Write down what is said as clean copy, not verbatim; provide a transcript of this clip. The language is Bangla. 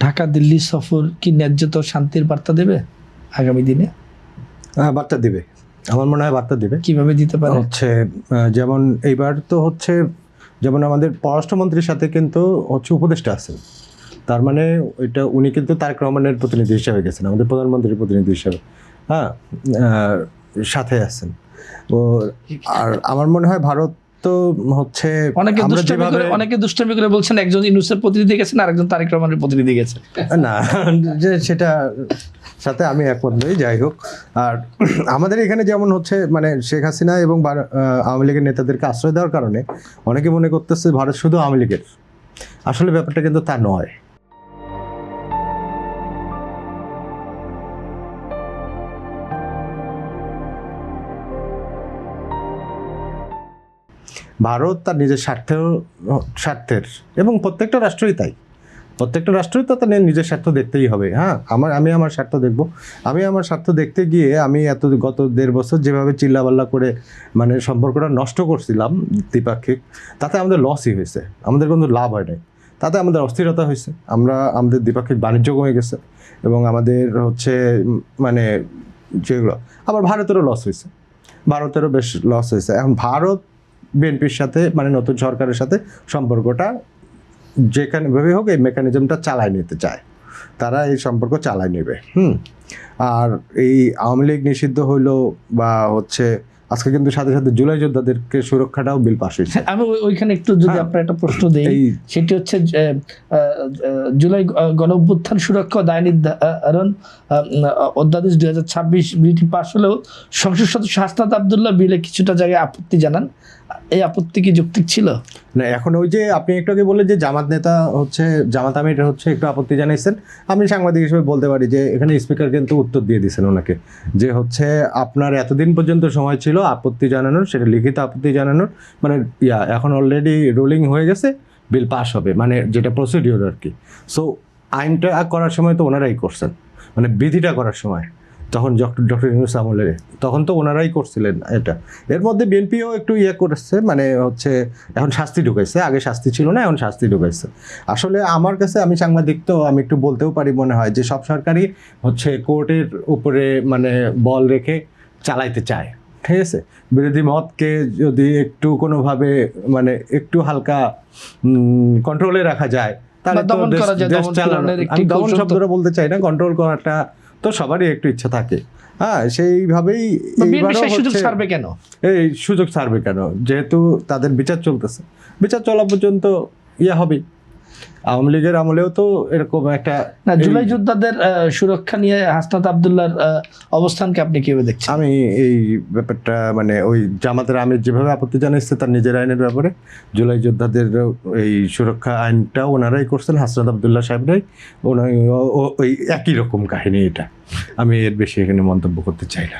ঢাকা দিল্লি সফর কি ন্যায্যতা ও শান্তির বার্তা দেবে আগামী দিনে? বার্তা দিবে, আমার মনে হয় বার্তা দিবে। কিভাবে দিতে পারে? হচ্ছে যেমন এইবার তো হচ্ছে যেমন আমাদের পররাষ্ট্রমন্ত্রীর সাথে কিন্তু হচ্ছে উপদেষ্টা আছেন, তার মানে এটা উনি কিন্তু তারেক রহমানের প্রতিনিধি হিসাবে গেছেন, আমাদের প্রধানমন্ত্রীর প্রতিনিধি হিসাবে, হ্যাঁ, সাথে আছেন। ও আর আমার মনে হয় ভারত তো হচ্ছে অনেকে দুষ্টামি করে বলছেন একজন ইউনূসের প্রতিনিধি গেছেন আর একজন তারেক রহমানের প্রতিনিধি গেছে। না, যে সেটা সাথে আমি একমত নই। যাই হোক, আর আমাদের এখানে যেমন হচ্ছে মানে শেখ হাসিনা এবং আওয়ামী লীগের নেতাদেরকে আশ্রয় দেওয়ার কারণে অনেকে মনে করতেছে ভারত শুধু আওয়ামী লীগের, আসলে ব্যাপারটা কিন্তু তা নয়। ভারত তার নিজের স্বার্থের এবং প্রত্যেকটা রাষ্ট্রই তাই, প্রত্যেকটা রাষ্ট্রই তো তাদের নিজের স্বার্থ দেখতেই হবে। হ্যাঁ, আমি আমার স্বার্থ দেখব, আমি আমার স্বার্থ দেখতে গিয়ে আমি গত 1.5 বছর যেভাবে চিল্লাবাল্লা করে মানে সম্পর্কটা নষ্ট করছিলাম দ্বিপাক্ষিক, তাতে আমাদের লসই হয়েছে, আমাদের কোনো লাভ হয় নাই। তাতে আমাদের অস্থিরতা হয়েছে, আমাদের দ্বিপাক্ষিক বাণিজ্য কমে গেছে এবং আমাদের হচ্ছে মানে যেগুলো, আবার ভারতেরও লস হয়েছে, ভারতেরও বেশ লস হয়েছে। এখন ভারত বিএনপির সাথে মানে নতুন সরকারের সাথে সম্পর্কটা যেখানেভাবে হোক এই মেকানিজমটা চালায় নিতে চায়, তারা এই সম্পর্ক চালায় নেবে। আর এই আওয়ামী লীগ নিষিদ্ধ হইলো বা হচ্ছে আজকে কিন্তু সাথে সাথে জুলাই যোদ্ধাদেরকে সুরক্ষাটাও বিল পাস হয়েছে। আমি ওইখানে একটু যদি আপনার একটা প্রশ্ন দেই, সেটি হচ্ছে জুলাই গণঅভ্যুত্থান সুরক্ষা ও দায় নির্ধারণ অধ্যাদেশ 2026 বিলটি পাস হলেও সংসদ সদস্য হাসনাত আবদুল্লাহ বিলে কিছুটা জায়গায় আপত্তি জানান, এই আপত্তি কি যৌক্তিক ছিল? না, এখন ওই যে আপনি একটু আগে বললেন যে জামাত নেতা হচ্ছে জামাত আমির হচ্ছে একটু আপত্তি জানাইছেন, আমি সাংবাদিক হিসেবে বলতে পারি যে এখানে স্পিকার কিন্তু উত্তর দিয়ে দিয়েছেন ওনাকে, যে হচ্ছে আপনার এতদিন পর্যন্ত সময় ছিল আপত্তি জানানোর, সেটা লিখিত আপত্তি জানানোর, মানে এখন অলরেডি রুলিং হয়ে গেছে, বিল পাস হবে, মানে যেটা প্রসিডিওর আর কি। সো আইনটা করার সময় তো ওনারাই করছেন, মানে বিধিটা করার সময় তখন ডক্টর ইউনূস আমলে তখন তো ওনারাই করছিলেন এটা। এর মধ্যে বিএনপিও একটু করেছে, মানে হচ্ছে এখন শাস্তি ঢুকাইছে, আগে শাস্তি ছিল না, এখন শাস্তি ঢুকাইছে। আসলে আমার কাছে, আমি সাংবাদিক তো আমি একটু বলতেও পারি, মনে হয় যে সব সরকারই হচ্ছে কোর্টের উপরে মানে বল রেখে চালাইতে চায়, ঠিক আছে। বিরোধী মতকে যদি একটু কোনোভাবে মানে একটু হালকা কন্ট্রোলে রাখা যায় তাহলে তো দেশ চালানো, আমি দমন শব্দটা বলতে চাই না, কন্ট্রোল করাটা তো সবারই একটু ইচ্ছা থাকে। হ্যাঁ, সেইভাবেই এই সুযোগ ছাড়বে কেন, যেহেতু তাদের বিচার চলতেছে, বিচার চলা পর্যন্ত হবেই। আওয়ামী লীগের আমলেও তো এরকম একটা জুলাই যোদ্ধাদের সুরক্ষা নিয়ে হাসনাত আবদুল্লাহর অবস্থানকে আপনি কিভাবে দেখছেন? আমি এই ব্যাপারটা মানে ওই জামাতের আমির যেভাবে আপত্তি জানাইছে তার নিজের আইনের ব্যাপারে, জুলাই যোদ্ধাদের এই সুরক্ষা আইনটাও ওনারাই করছেন, হাসনাত আবদুল্লাহ সাহেবরাই, ওই একই রকম কাহিনী এটা। আমি এর বেশি এখানে মন্তব্য করতে চাই না।